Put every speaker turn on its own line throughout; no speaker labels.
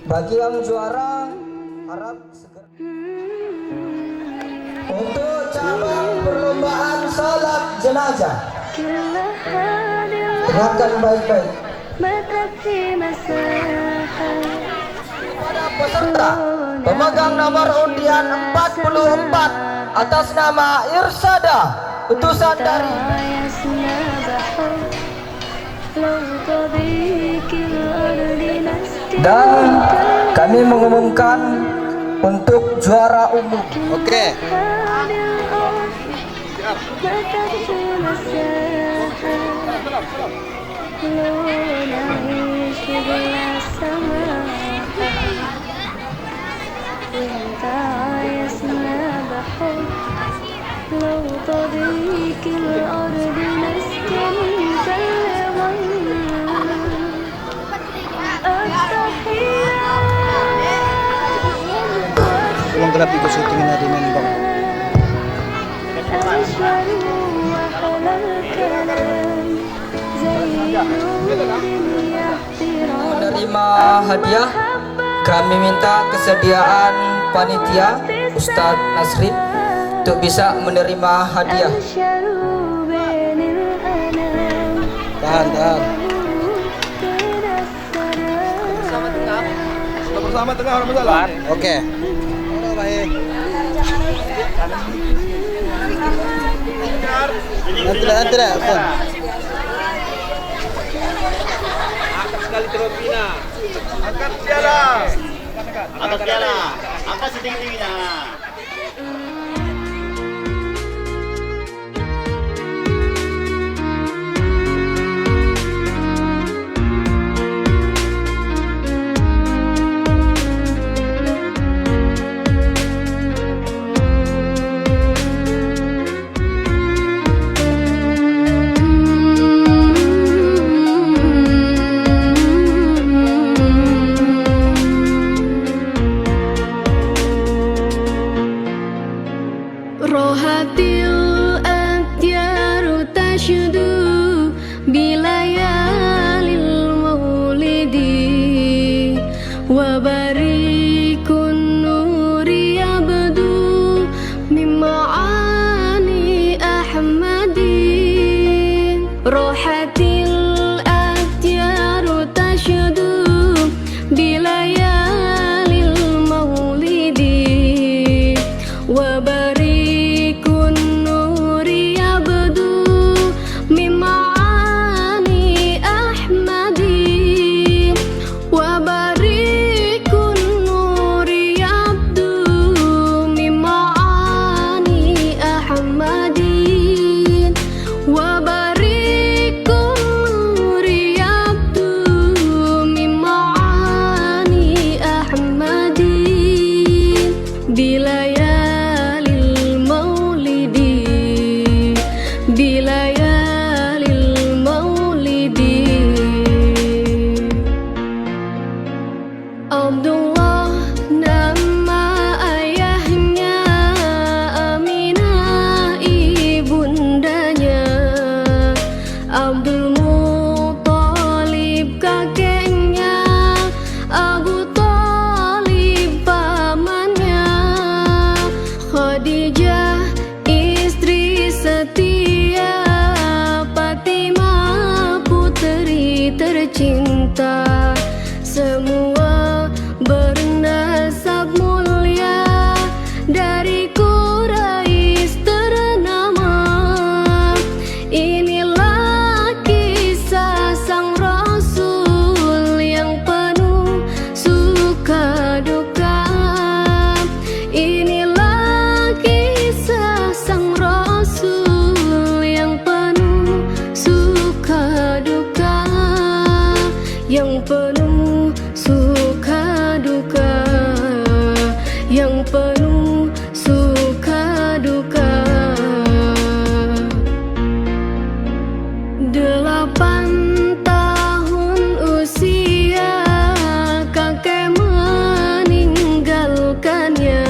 Bagi yang juara harap segera. Untuk cabang perlombaan salat jenazah, dengarkan baik-baik. Pada peserta pemegang nomor undian 44 atas nama Irsada, utusan dari dan kami mengumumkan untuk juara umum.
Oke. Tolong gelap ikut syuting na din ng bang.
Menerima hadiah, kami minta kesediaan panitia Ustadz Nasri untuk bisa menerima hadiah.
Tahan.
Bersama tengah orang masalah.
Oke. Baik. Nanti dah.
Angkat sekali trofinya. Angkat piala. Angkat setinggi-tingginya.
Rohatil atyaru tashudu bilayalil maulidi wa barikun nuri abdu mima'ani ahmadi. Rohatil atyaru tashudu bilayalil maulidi wa Abdullah nama ayahnya, Aminah ibundanya, Abdul Muthalib kakeknya, Abu Thalib pamannya, Khadijah istri setia, Fatimah putri tercinta, semua bernasab mulia dari Quraisy ternama. Inilah kisah sang Rasul yang penuh suka duka. Inilah kisah sang Rasul yang penuh suka duka, yang penuh suka duka, yang penuh suka duka. 8 tahun usia kakek meninggalkannya,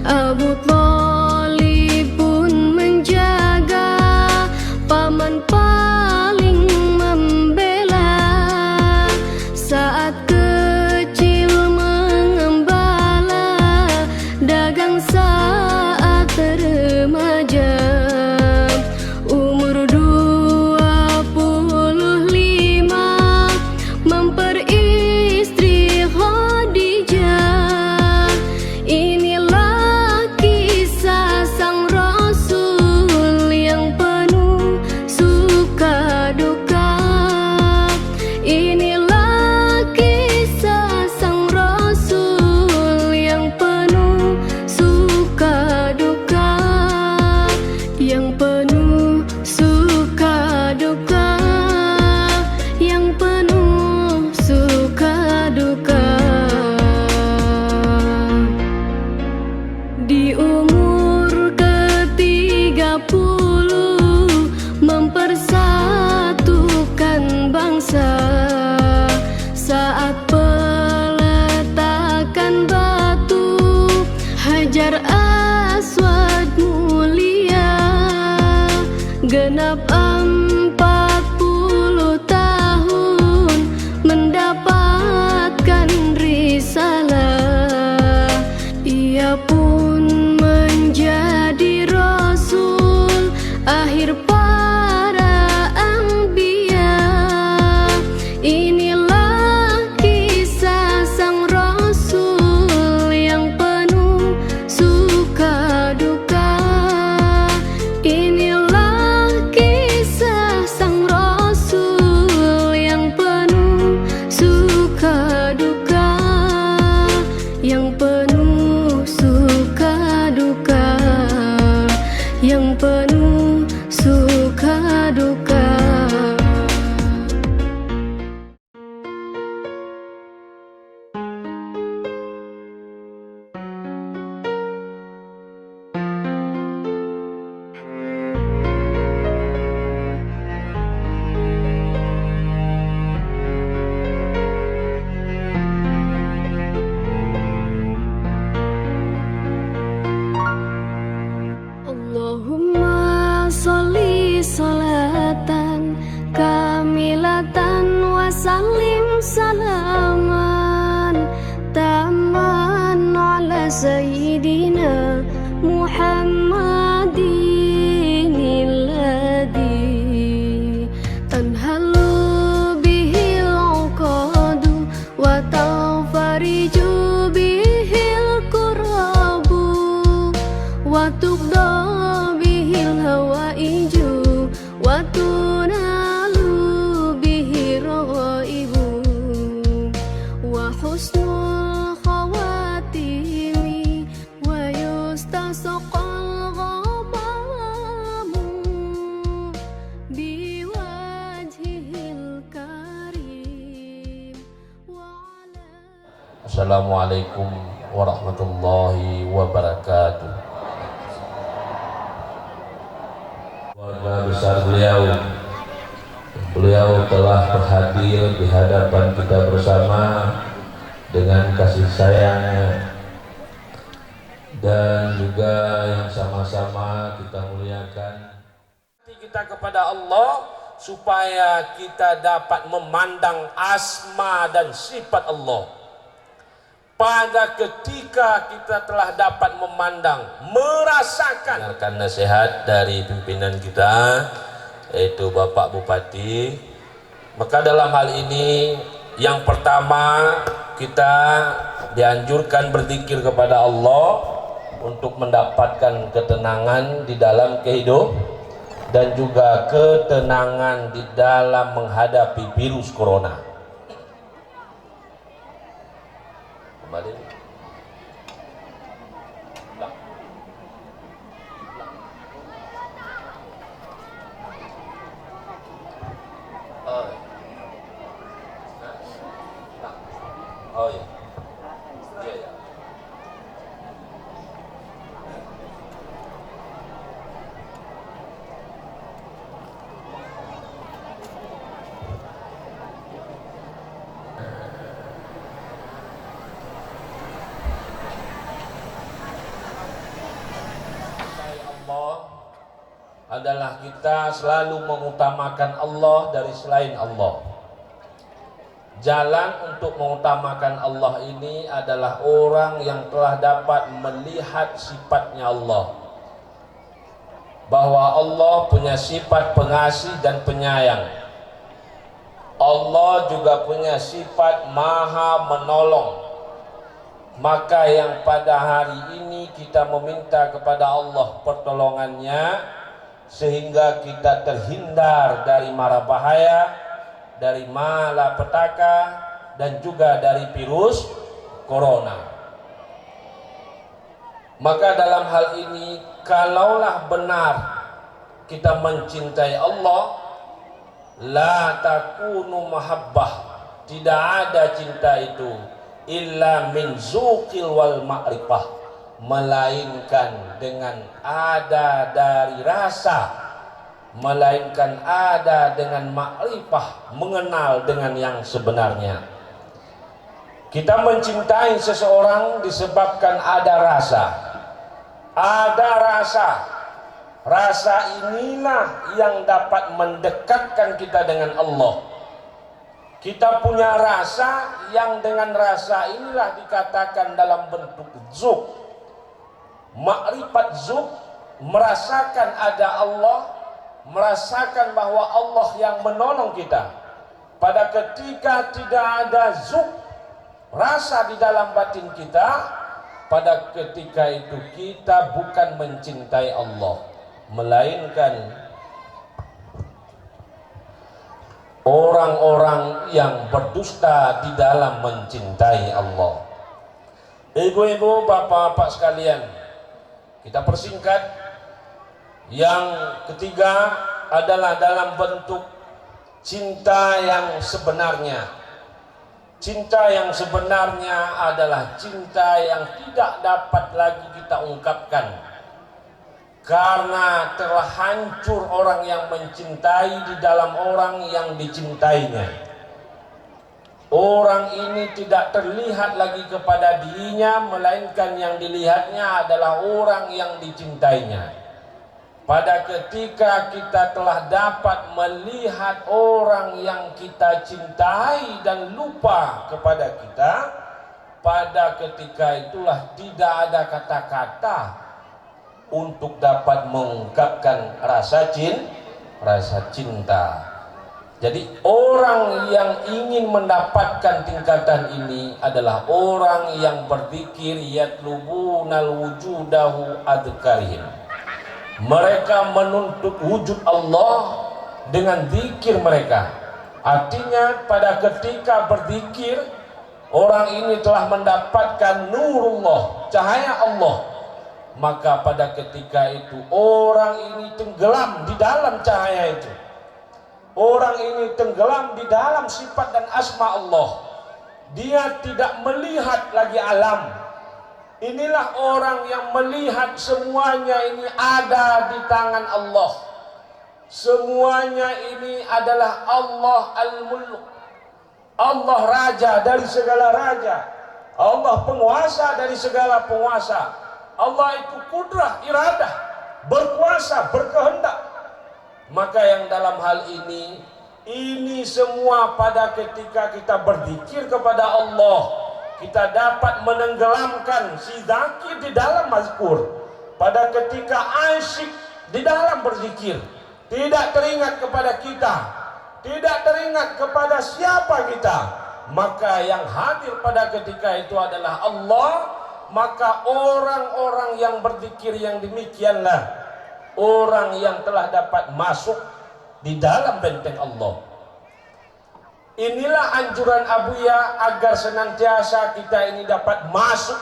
Abu Thalib pun menjaga, paman paling membela saat kecil. سيدنا محمد الذي تنهل به العقد وتنفرج به الكرب وتقضى به الهوائج وتنال به الرغائب وحسن الخواتيم ويستسقى الغمام بوجهه الكريم وعلى
Assalamualaikum warahmatullahi wabarakatuh. Keluarga besar beliau telah berhadir di hadapan kita bersama dengan kasih sayangnya dan juga yang sama-sama kita muliakan kita kepada Allah supaya kita dapat memandang asma dan sifat Allah. Pada ketika kita telah dapat memandang, merasakan nasihat dari pimpinan kita, yaitu Bapak Bupati, maka dalam hal ini yang pertama kita dianjurkan berzikir kepada Allah untuk mendapatkan ketenangan di dalam kehidupan dan juga ketenangan di dalam menghadapi virus corona. Kembali. Oh ya. Iya ya. Allah adalah kita selalu mengutamakan Allah dari selain Allah. Jalan untuk mengutamakan Allah ini adalah orang yang telah dapat melihat sifatnya Allah, bahwa Allah punya sifat pengasih dan penyayang. Allah juga punya sifat maha menolong. Maka yang pada hari ini kita meminta kepada Allah pertolongannya sehingga kita terhindar dari mara bahaya, dari malapetaka dan juga dari virus corona. Maka dalam hal ini kalaulah benar kita mencintai Allah, la takunu mahabbah, tidak ada cinta itu illa min zuqil wal ma'rifah, melainkan dengan ada dari rasa, melainkan ada dengan ma'rifah, mengenal dengan yang sebenarnya. Kita mencintai seseorang disebabkan ada rasa. Ada rasa. Rasa inilah yang dapat mendekatkan kita dengan Allah. Kita punya rasa yang dengan rasa inilah dikatakan dalam bentuk zuk. Ma'rifat zuk, merasakan ada Allah, merasakan bahwa Allah yang menolong kita. Pada ketika tidak ada zuk, rasa di dalam batin kita, pada ketika itu kita bukan mencintai Allah, melainkan orang-orang yang berdusta di dalam mencintai Allah. Ibu-ibu, bapak-bapak sekalian, kita persingkat. Yang ketiga adalah dalam bentuk cinta yang sebenarnya. Cinta yang sebenarnya adalah cinta yang tidak dapat lagi kita ungkapkan, karena telah hancur orang yang mencintai di dalam orang yang dicintainya. Orang ini tidak terlihat lagi kepada dirinya, melainkan yang dilihatnya adalah orang yang dicintainya. Pada ketika kita telah dapat melihat orang yang kita cintai dan lupa kepada kita, pada ketika itulah tidak ada kata-kata untuk dapat mengungkapkan rasa cinta. Jadi orang yang ingin mendapatkan tingkatan ini adalah orang yang berzikir yatlubunal wujudahu adkarihim. Mereka menuntut wujud Allah dengan zikir mereka. Artinya pada ketika berzikir, orang ini telah mendapatkan nurullah, cahaya Allah. Maka pada ketika itu orang ini tenggelam di dalam cahaya itu. Orang ini tenggelam di dalam sifat dan asma Allah. Dia tidak melihat lagi alam. Inilah orang yang melihat semuanya ini ada di tangan Allah. Semuanya ini adalah Allah al-mulk. Allah raja dari segala raja. Allah penguasa dari segala penguasa. Allah itu kudrah, iradah, berkuasa, berkehendak. Maka yang dalam hal ini semua pada ketika kita berzikir kepada Allah, kita dapat menenggelamkan si zakir di dalam mazkur. Pada ketika asyik di dalam berzikir, tidak teringat kepada kita, tidak teringat kepada siapa kita, maka yang hadir pada ketika itu adalah Allah. Maka orang-orang yang berzikir yang demikianlah orang yang telah dapat masuk di dalam benteng Allah. Inilah anjuran Abuya agar senantiasa kita ini dapat masuk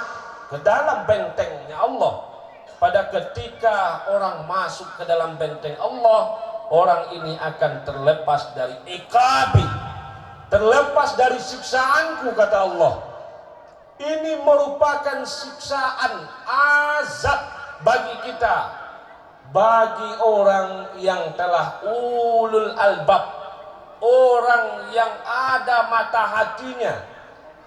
ke dalam bentengnya Allah. Pada ketika orang masuk ke dalam benteng Allah, orang ini akan terlepas dari iqabi, terlepas dari siksaanku, kata Allah. Ini merupakan siksaan azab bagi kita, bagi orang yang telah ulul albab, orang yang ada mata hatinya,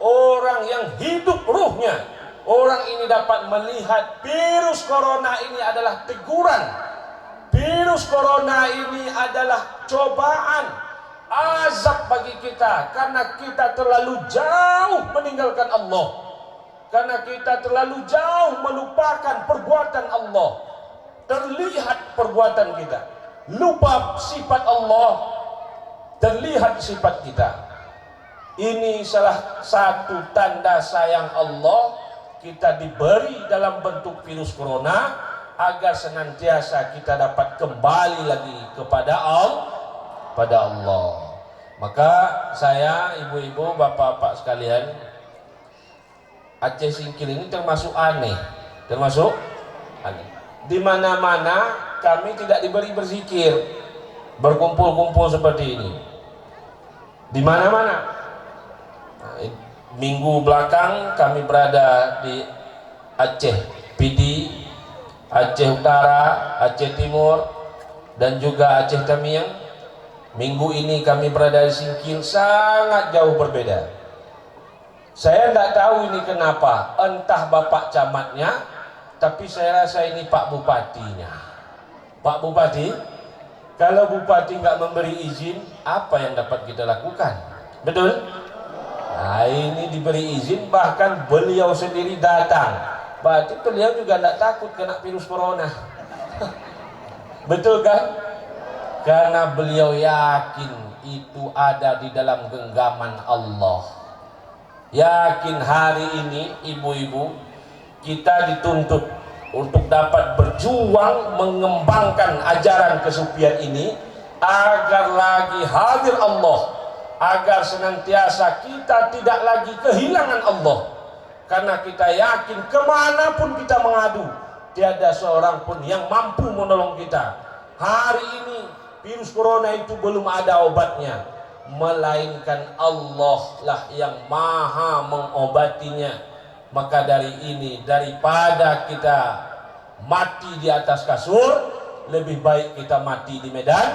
orang yang hidup ruhnya. Orang ini dapat melihat virus corona ini adalah teguran. Virus corona ini adalah cobaan, azab bagi kita, karena kita terlalu jauh meninggalkan Allah, karena kita terlalu jauh melupakan perbuatan Allah. Terlihat perbuatan kita, lupa sifat Allah, terlihat sifat kita. Ini salah satu tanda sayang Allah. Kita diberi dalam bentuk virus corona agar senantiasa kita dapat kembali lagi kepada Allah. Maka saya, ibu-ibu, bapak-bapak sekalian, Aceh Singkil ini termasuk aneh, termasuk aneh. Di mana-mana kami tidak diberi berzikir, berkumpul-kumpul seperti ini. Di mana-mana. Minggu belakang kami berada di Aceh PD, Aceh Utara, Aceh Timur, dan juga Aceh Tamiang. Minggu ini kami berada di Singkil, sangat jauh berbeda. Saya tidak tahu ini kenapa, entah Bapak Camatnya, tapi saya rasa ini Pak Bupatinya. Pak Bupati, kalau Bupati nggak memberi izin, apa yang dapat kita lakukan? Betul? Nah, ini diberi izin, bahkan beliau sendiri datang. Berarti beliau juga tidak takut kena virus corona. Betul kan? Karena beliau yakin itu ada di dalam genggaman Allah. Yakin hari ini, ibu-ibu, kita dituntut untuk dapat berjuang mengembangkan ajaran kesufian ini agar lagi hadir Allah, agar senantiasa kita tidak lagi kehilangan Allah. Karena kita yakin kemanapun kita mengadu, tiada seorang pun yang mampu menolong kita. Hari ini virus corona itu belum ada obatnya, melainkan Allah lah yang maha mengobatinya. Maka dari ini, daripada kita mati di atas kasur, lebih baik kita mati di medan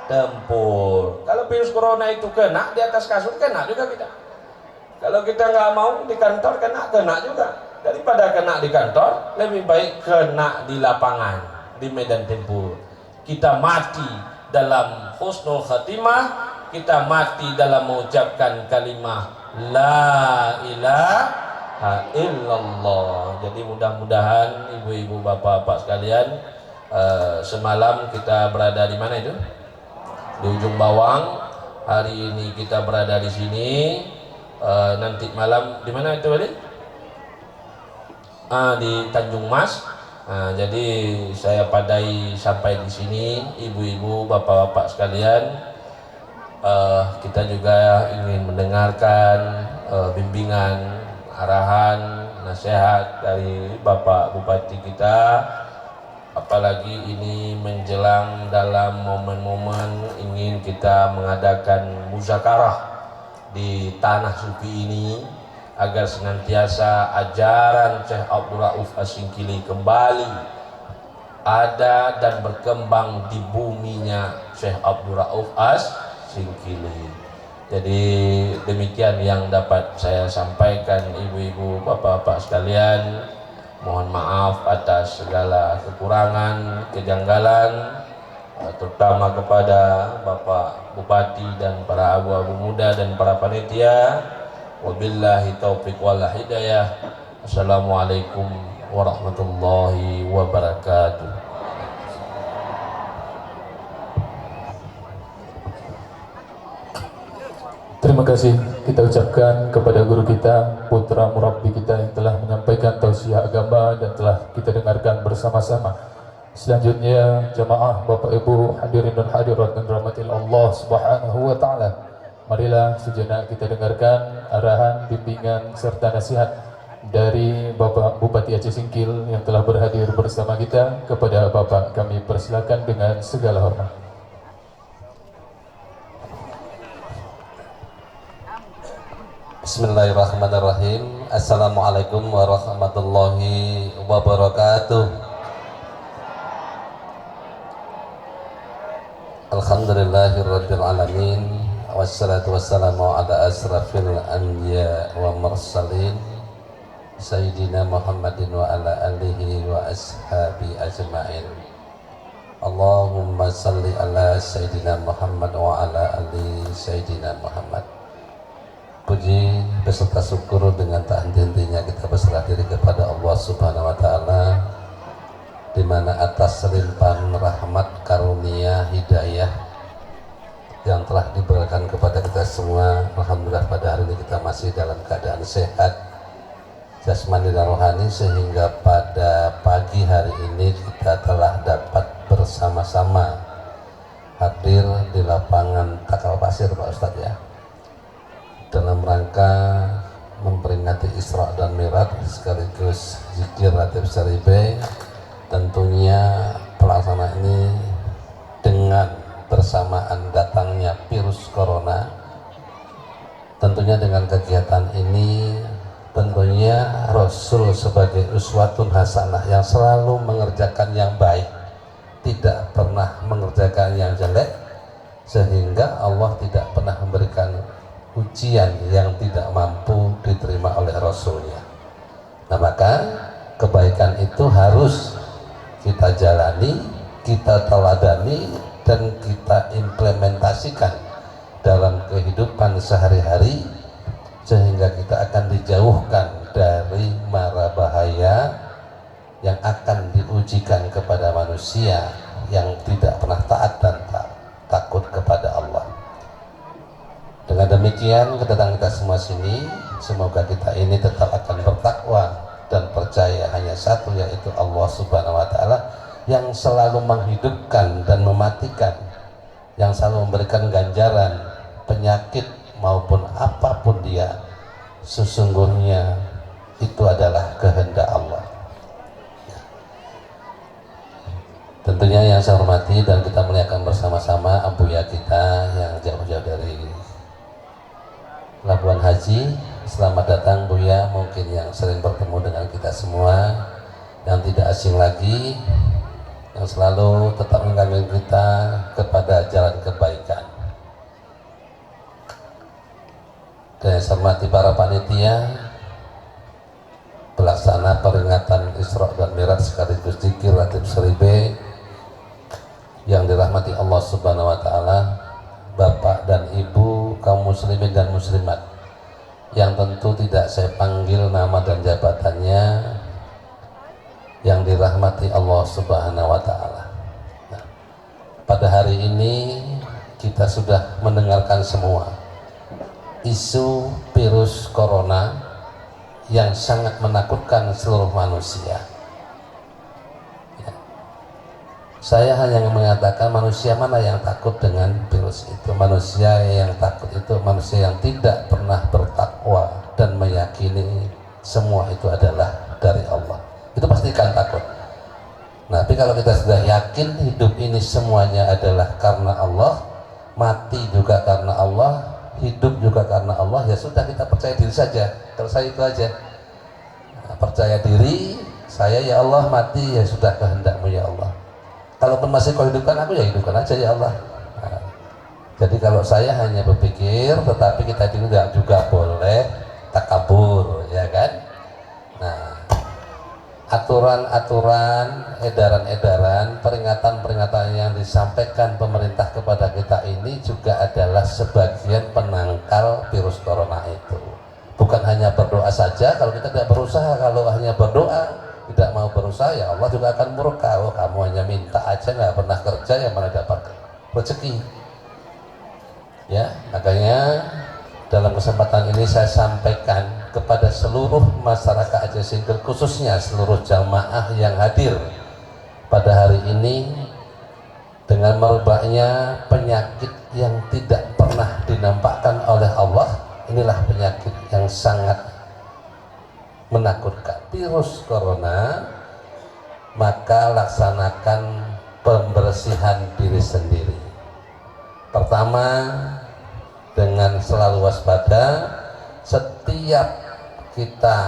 tempur. Kalau virus corona itu kena di atas kasur, kena juga kita. Kalau kita nggak mau di kantor, kena juga. Daripada kena di kantor, lebih baik kena di lapangan, di medan tempur. Kita mati dalam husnul khatimah, kita mati dalam mengucapkan kalimah la ilaha illallah. Jadi mudah-mudahan ibu-ibu bapak-bapak sekalian, semalam kita berada di mana itu? Di ujung Bawang. Hari ini kita berada di sini. Nanti malam di mana itu tadi? Di Tanjung Mas. Jadi saya padai sampai di sini, ibu-ibu bapak-bapak sekalian. Kita juga ingin mendengarkan bimbingan, arahan, nasihat dari Bapak Bupati kita, apalagi ini menjelang dalam momen-momen ingin kita mengadakan muzakarah di tanah suci ini, agar senantiasa ajaran Syekh Abdul Rauf As-Singkili kembali ada dan berkembang di buminya Syekh Abdul Rauf As-Singkili. Jadi demikian yang dapat saya sampaikan, ibu-ibu bapak-bapak sekalian. Mohon maaf atas segala kekurangan, kejanggalan, terutama kepada Bapak Bupati dan para abu-abu muda dan para panitia. Wabillahi taufiq wal hidayah. Assalamualaikum warahmatullahi wabarakatuh.
Terima kasih kita ucapkan kepada guru kita, putra murabbi kita yang telah menyampaikan tausiah agama dan telah kita dengarkan bersama-sama. Selanjutnya jamaah Bapak Ibu hadirin dan hadirat yang dirahmati Allah Subhanahu wa taala. Marilah sejenak kita dengarkan arahan, bimbingan serta nasihat dari Bapak Bupati Aceh Singkil yang telah berhadir bersama kita. Kepada Bapak kami persilakan dengan segala hormat.
Bismillahirrahmanirrahim. Assalamualaikum warahmatullahi wabarakatuh. Alhamdulillahirabbil alamin. Wassalatu wassalamu ala asrafil anbiya wa mursalin Sayyidina Muhammadin wa ala alihi wa ashabi ajma'in. Allahumma salli ala Sayyidina Muhammad wa ala ali Sayyidina Muhammad. Puji beserta syukur dengan tak henti-hentinya kita berserah diri kepada Allah Subhanahu wa taala, di mana atas limpahan rahmat, karunia, hidayah yang telah diberikan kepada kita semua, alhamdulillah pada hari ini kita masih dalam keadaan sehat jasmani dan rohani, sehingga pada pagi hari ini kita telah dapat bersama-sama hadir di lapangan Takal Pasir, Pak Ustadz ya, dalam rangka memperingati Isra dan Mi'raj sekaligus zikir Ratib Syaribe. Tentunya pelaksana ini dengan bersamaan datangnya virus corona, tentunya dengan kegiatan ini tentunya Rasul sebagai uswatun hasanah yang selalu mengerjakan yang baik, tidak pernah mengerjakan yang jelek, sehingga Allah tidak pernah memberikan ujian yang tidak mampu diterima oleh Rasulnya. Nah, maka kebaikan itu harus kita jalani, kita teladani, dan kita implementasikan dalam kehidupan sehari-hari, sehingga kita akan dijauhkan dari mara bahaya yang akan diujikan kepada manusia yang tidak pernah taat dan takut kepada Allah. Dengan demikian kedatangan kita semua sini, semoga kita ini tetap akan bertakwa dan percaya hanya satu, yaitu Allah Subhanahu wa taala, yang selalu menghidupkan dan mematikan, yang selalu memberikan ganjaran penyakit maupun apapun dia, sesungguhnya itu adalah kehendak Allah. Tentunya yang saya hormati dan kita muliakan bersama-sama Abuya kita yang jauh-jauh dari Labuan Haji. Selamat datang Buya, mungkin yang sering bertemu dengan kita semua, yang tidak asing lagi, yang selalu tetap menggandeng kita kepada jalan kebaikan. Dan yang saya hormati para panitia pelaksana peringatan Isra dan Mi'raj sekaligus zikir Ratib Syaribe yang dirahmati Allah Subhanahu wa taala, Bapak dan Ibu kaum muslimin dan muslimat yang tentu tidak saya panggil nama dan jabatannya, yang dirahmati Allah Subhanahu wa Ta'ala. Nah, pada hari ini kita sudah mendengarkan semua isu virus corona yang sangat menakutkan seluruh manusia. Ya. Saya hanya mengatakan manusia mana yang takut dengan virus itu. Manusia yang takut itu manusia yang tidak pernah bertakwa dan meyakini semua itu adalah dari Allah. Itu pasti akan takut. Nah, tapi kalau kita sudah yakin hidup ini semuanya adalah karena Allah, mati juga karena Allah, hidup juga karena Allah, ya sudah, kita percaya diri saja. Kalau saya itu aja, nah, percaya diri saya, ya Allah, mati ya sudah kehendakmu ya Allah. Kalaupun masih kau hidupkan aku, ya hidupkan aja ya Allah. Nah, jadi kalau saya hanya berpikir, tetapi kita juga boleh takabur, ya kan? Nah, aturan-aturan, edaran-edaran, peringatan-peringatan yang disampaikan pemerintah kepada kita ini juga adalah sebagian penangkal virus corona itu. Bukan hanya berdoa saja, kalau kita tidak berusaha, kalau hanya berdoa, tidak mau berusaha, ya Allah juga akan murka. Oh, kamu hanya minta aja, nggak pernah kerja, yang mana dapat rezeki. Ya, makanya dalam kesempatan ini saya sampaikan kepada seluruh masyarakat Aceh Singkil, khususnya seluruh jamaah yang hadir pada hari ini, dengan merebaknya penyakit yang tidak pernah dinampakkan oleh Allah. Inilah penyakit yang sangat menakutkan, virus corona. Maka laksanakan pembersihan diri sendiri. Pertama, dengan selalu waspada. Setiap kita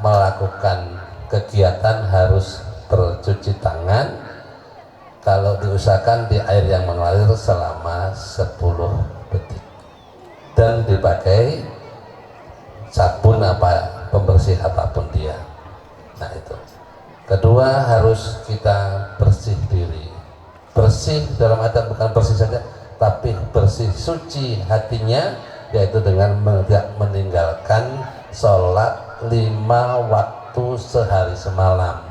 melakukan kegiatan harus bercuci tangan, kalau diusahakan di air yang mengalir selama 10 detik, dan dipakai sabun apa pembersih apapun dia. Nah, itu. Kedua, harus kita bersih diri. Bersih dalam arti bukan bersih saja, tapi bersih suci hatinya, yaitu dengan meninggalkan sholat 5 waktu sehari semalam.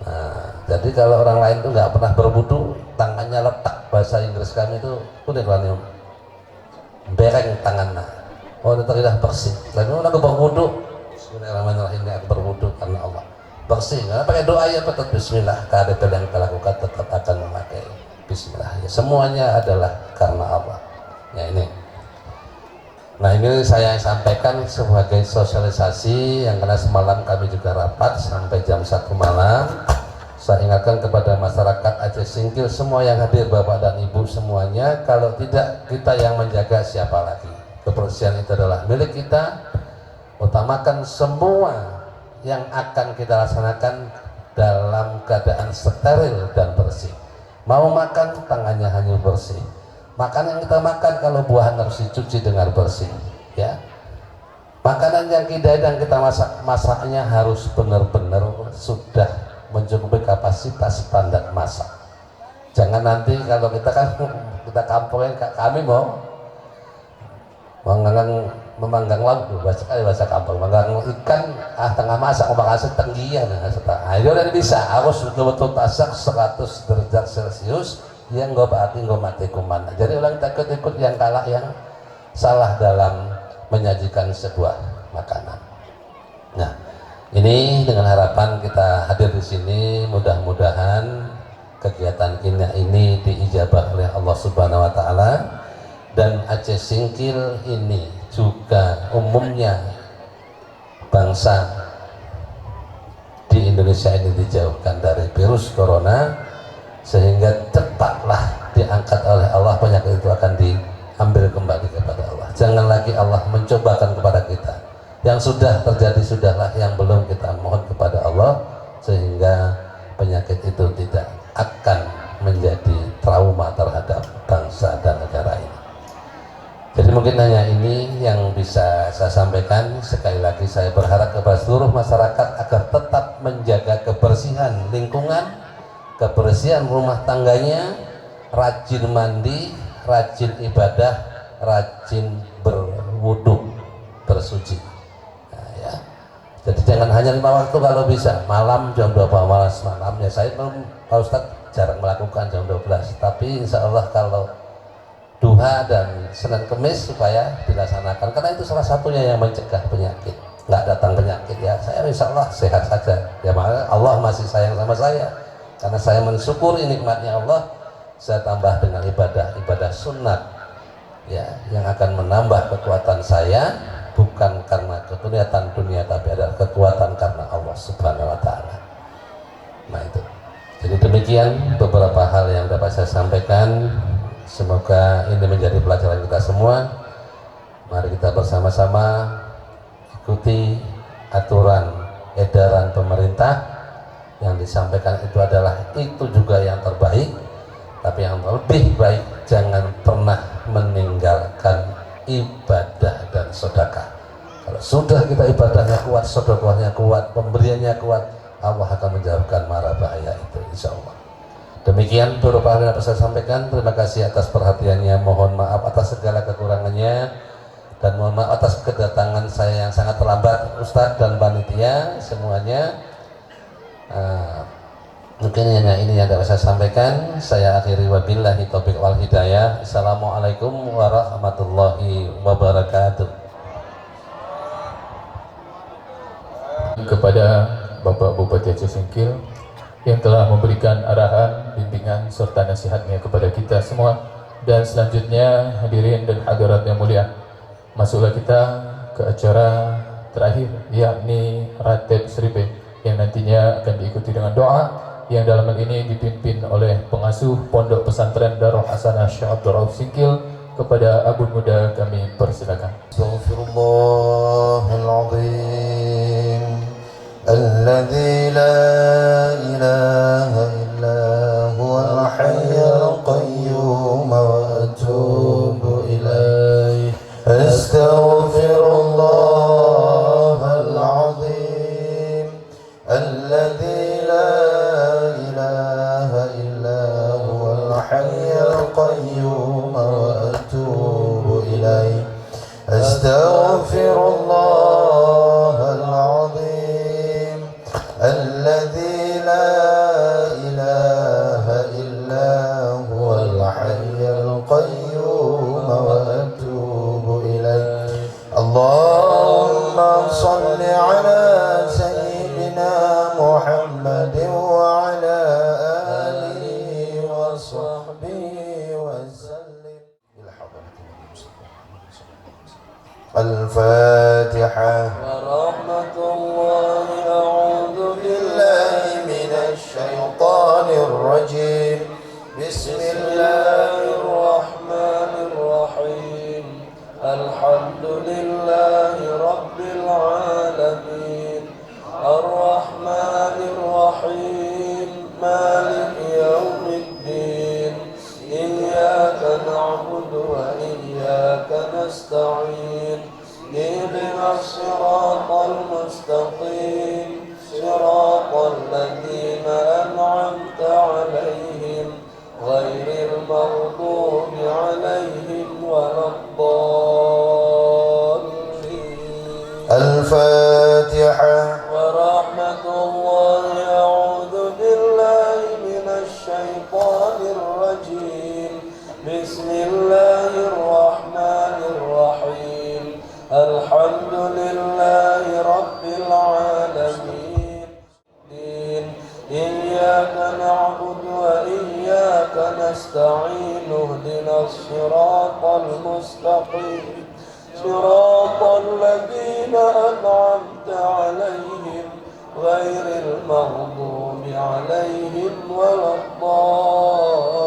Nah, jadi kalau orang lain itu nggak pernah berwudu, tangannya letak, bahasa Inggris kami itu udah bereng tangannya. Oh, itu tidak bersih. Lalu aku berwudu, Bismillahirrahmanirrahim, aku berwudu karena Allah. Bersih, karena pakai doa ya, tetap Bismillah. Karena yang kita lakukan tetap akan memakai Bismillah. Ya, semuanya adalah karena Allah. Ya, ini. Nah, ini saya sampaikan sebagai sosialisasi yang karena semalam kami juga rapat sampai jam 1 malam. Saya ingatkan kepada masyarakat Aceh Singkil semua yang hadir, Bapak dan Ibu semuanya, kalau tidak kita yang menjaga, siapa lagi? Kebersihan itu adalah milik kita. Utamakan semua yang akan kita laksanakan dalam keadaan steril dan bersih. Mau makan, tangannya hanya bersih. Makanan yang kita makan, kalau buahan harus dicuci dengan bersih, ya. Makanan yang kita masaknya harus benar-benar sudah mencukupi kapasitas standar masak. Jangan nanti kalau kita kan kita kampungnya, kami mau memanggang laut, bahasa kampung, memanggang ikan tengah masak, memanggang tenggian. Nah, itu udah bisa, harus betul-betul masak 100 derajat Celcius. Yang nggak berarti nggak mati kuman. Jadi orang takut ikut yang kalah, yang salah dalam menyajikan sebuah makanan. Nah, ini dengan harapan kita hadir di sini, mudah-mudahan kegiatan ini diijabah oleh Allah Subhanahu Wa Taala, dan Aceh Singkil ini juga umumnya bangsa di Indonesia ini dijauhkan dari virus corona, sehingga cepatlah diangkat oleh Allah, penyakit itu akan diambil kembali kepada Allah. Jangan lagi Allah mencobakan kepada kita. Yang sudah terjadi sudahlah, yang belum kita mohon kepada Allah, sehingga penyakit itu tidak akan menjadi trauma terhadap bangsa dan negara ini. Jadi mungkin hanya ini yang bisa saya sampaikan. Sekali lagi saya berharap kepada seluruh masyarakat agar tetap menjaga kebersihan lingkungan, kebersihan rumah tangganya, rajin mandi, rajin ibadah, rajin berwudu, bersuci. Nah, ya. Jadi jangan hanya 5 waktu kalau bisa. Malam jam 12 malamnya saya belum Pak Ustadz jarang melakukan jam 12. Tapi insya Allah kalau duha dan Senin Kemis supaya dilaksanakan, karena itu salah satunya yang mencegah penyakit. Nggak datang penyakit ya, saya insya Allah sehat saja ya, makanya Allah masih sayang sama saya karena saya mensyukuri nikmatnya Allah. Saya tambah dengan ibadah sunat ya, yang akan menambah kekuatan saya, bukan karena kelihatan dunia tapi adalah kekuatan karena Allah Subhanahu wa Ta'ala. Nah itu, jadi demikian beberapa hal yang dapat saya sampaikan. Semoga ini menjadi pelajaran kita semua. Mari kita bersama-sama ikuti aturan edaran pemerintah. Yang disampaikan itu adalah itu juga yang terbaik. Tapi yang lebih baik, jangan pernah meninggalkan ibadah dan sedekah. Kalau sudah kita ibadahnya kuat, sedekahnya kuat, pemberiannya kuat, Allah akan menjauhkan mara bahaya itu insya Allah. Demikian beberapa hal yang dapat saya sampaikan. Terima kasih atas perhatiannya. Mohon maaf atas segala kekurangannya dan mohon maaf atas kedatangan saya yang sangat terlambat, Ustadz dan panitia semuanya. Mungkin hanya ini yang dapat saya sampaikan. Saya akhiri, wabillahi taufiq wal hidayah. Assalamualaikum warahmatullahi wabarakatuh.
Kepada Bapak Bupati Aceh Singkil yang telah memberikan arahan, bimbingan serta nasihatnya kepada kita semua. Dan selanjutnya hadirin dan hadirat yang mulia, masuklah kita ke acara terakhir, yakni Ratib Seribe, yang nantinya akan diikuti dengan doa yang dalam hal ini dipimpin oleh pengasuh Pondok Pesantren Darul Hasanah Syekh Abdul Rauf Singkil. Kepada Abu Muda kami persilakan.
Astaghfirullahaladzim الذي لا إله إلا هو الحي القيوم وأتوب إليه أستغفر الله العظيم الذي لا إله إلا هو الحي القيوم وأتوب إليه أستغفر الله العظيم الذي لا إله إلا هو الحي القيوم وأتوب إليه اللهم صل على سيدنا محمد وعلى آله وصحبه وسلم. الفاتحة. ورحمة الله. أعوذ بالله من الشيطان الرجيم. بسم الله الرحمن الرحيم. الحمد لله رب العالمين الرحمن الرحيم مالك يوم الدين إياك نعبد وإياك نستعين اهدنا الصراط المستقيم صراط الذين أنعمت عليهم غير المغضوب عليهم ولا الضالين. الفاتحة. ورحمة الله. أعوذ بالله من الشيطان الرجيم. بسم الله الرحمن الرحيم. الحمد لله رب العالمين إياك نعبد وإياك نستعين اهدنا الصراط المستقيم صراط الذين أنعمت عليهم غير المغضوب عليهم ولا الضالين.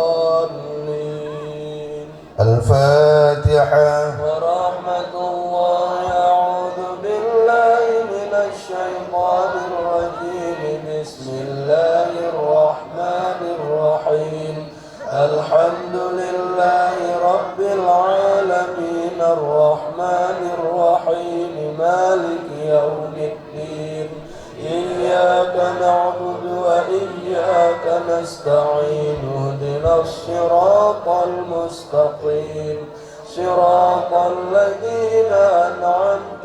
الفاتحة. ورحمة الله. أعوذ بالله من الشيطان الرجيم. بسم الله الرحمن الرحيم. الحمد لله رب العالمين الرحمن الرحيم مالك يوم الدين إياك نعبد وإياك نستعين اهدنا الصراط المستقيم صراط الذين أنعمت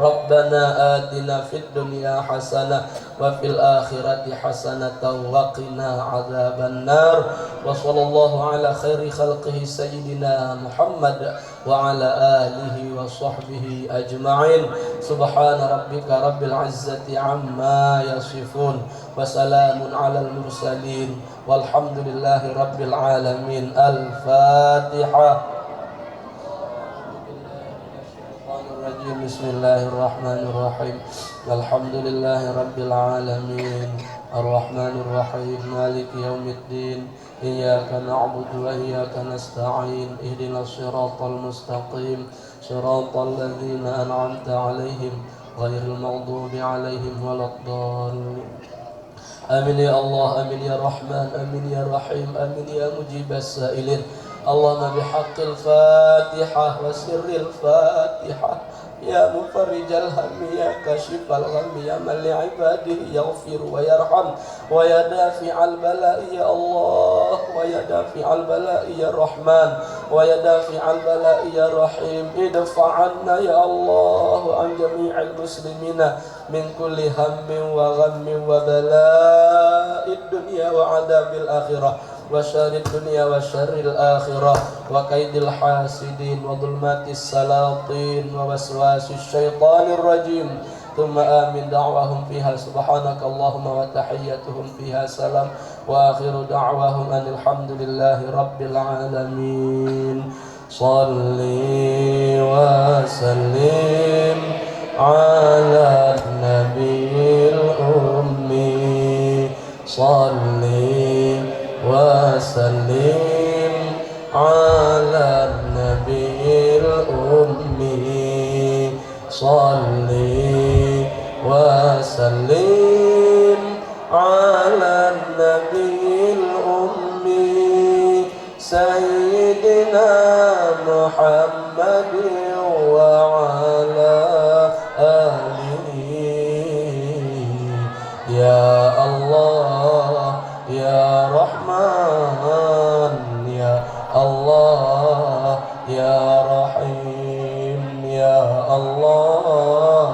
ربنا آتنا في الدنيا حسنة وفي الآخرة حسنة وقنا عذاب النار وصلى الله على خير خلقه سيدنا محمد وعلى آله وصحبه أجمعين سبحان ربك رب العزة عما يصفون وسلام على المرسلين والحمد لله رب العالمين. الفاتحة. بسم الله الرحمن الرحيم الحمد لله رب العالمين الرحمن الرحيم مالك يوم الدين إياك نعبد وإياك نستعين اهدنا الصراط المستقيم صراط الذين أنعمت عليهم غير المغضوب عليهم ولا الضالين. آمين يا الله آمين يا رحمن آمين يا رحيم آمين يا مجيب السائلين. اللهم بحق الفاتحة وسر الفاتحة يا مفرج الهم يا كاشف الغم يا من لعباده يغفر ويرحم ويا دافع البلاء يا الله ويا دافع البلاء يا رحمن ويا دافع البلاء يا رحيم ادفع عنا يا الله عن جميع المسلمين من كل هم وغم وبلاء الدنيا وعذاب الآخرة وشر الدنيا وشر الآخرة وكيد الحاسدين وظلمات السلاطين ووسواس الشيطان الرجيم ثم آمين دعواهم فيها سبحانك اللهم وتحيتهم فيها سلام وآخر دعواهم أن الحمد لله رب العالمين. صلي وسلم على النبي الأمي صلي وسلم على النبي الأمي صلي وسلم على النبي الأمي سيدنا محمد وعلى آله يا الله يا رحمن يا الله يا رحيم يا الله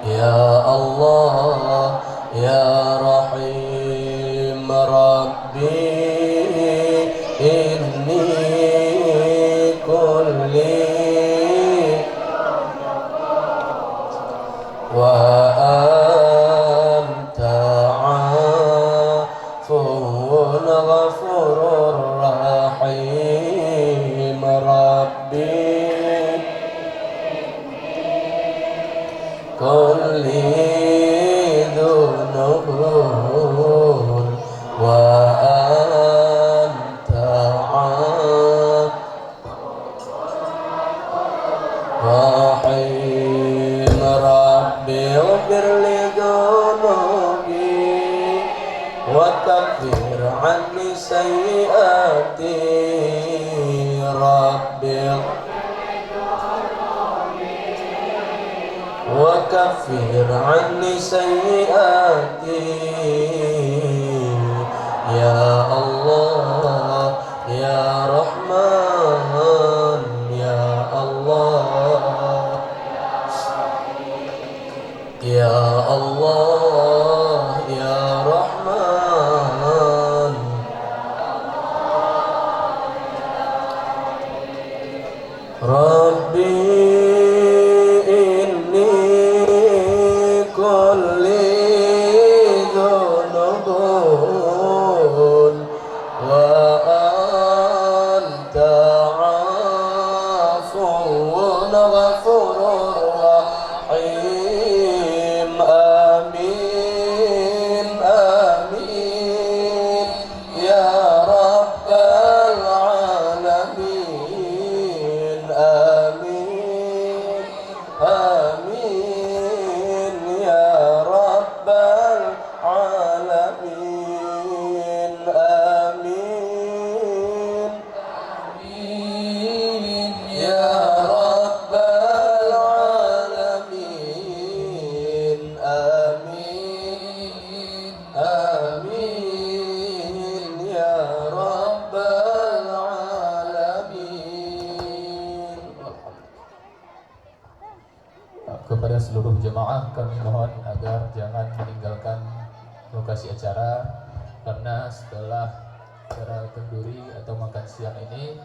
يا الله يا رحيم. ربي إني كلي وأنت عفو غفور رحيم. ربي كل ذنوب وأنت رحيم. ربي اغفر لي ذنوبي وكفر عني سيئاتي. ربي وكفر عني سيئاتي يا الله يا رحمن يا الله يا الله يا رحمن. ربي كل ذنوب
seluruh jemaah kami mohon agar jangan meninggalkan lokasi acara, karena setelah acara kenduri atau makan siang ini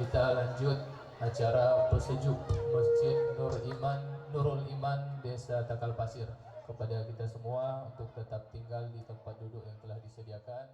kita lanjut acara bersejuk Masjid Nurul Iman Desa Takal Pasir. Kepada kita semua untuk tetap tinggal di tempat duduk yang telah disediakan.